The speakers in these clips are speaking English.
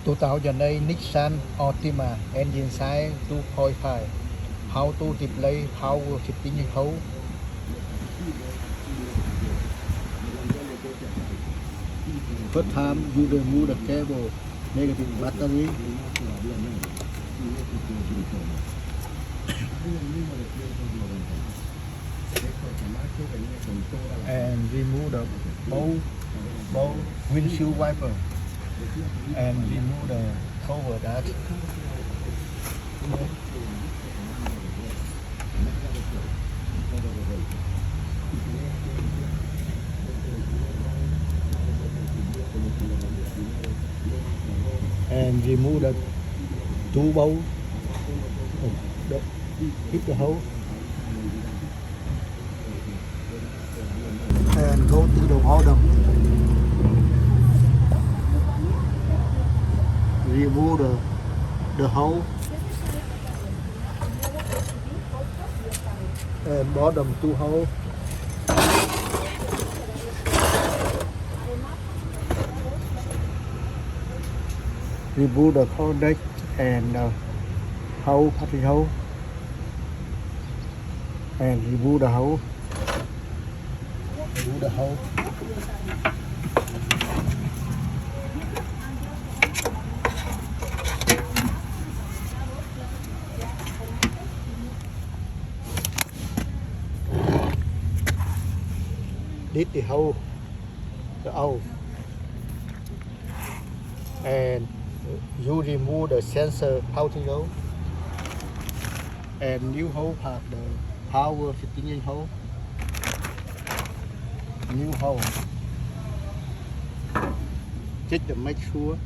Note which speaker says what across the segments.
Speaker 1: 2008 Nissan Altima engine size 2.5. How to display power shifting hole. First time you remove the cable, negative battery. And remove the bow windshield wiper and remove the cover dash. And remove the two bow, hit the hole, and go to the bottom. Remove the hole and bottom two hole. Remove the contact and hole, passing hole, and remove the hole. Remove the hole. This the hole, the hole, and you remove the sensor housing hole, and new hole part the power fitting in hole, new hole. Check to make sure.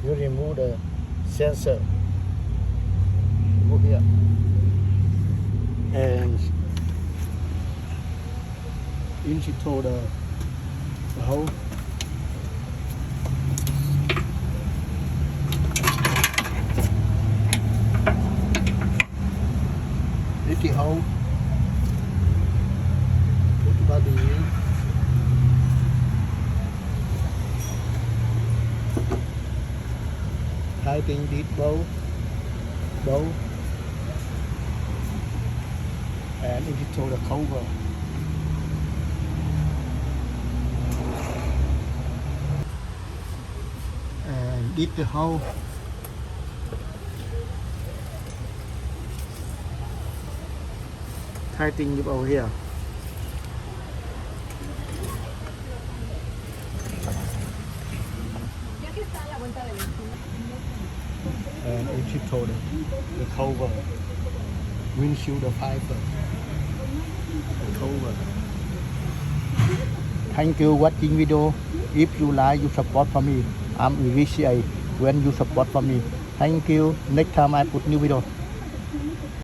Speaker 1: You remove the sensor. Go here. And install the hole. This the hole. Put the body in. Tighten this bow, and install the cover. And dip the hole. Tighten it over here. And install the cover, windshield fiber, the cover. Thank you watching video. If you like, you support for me. I'm appreciate when you support for me. Thank you. Next time I put new video.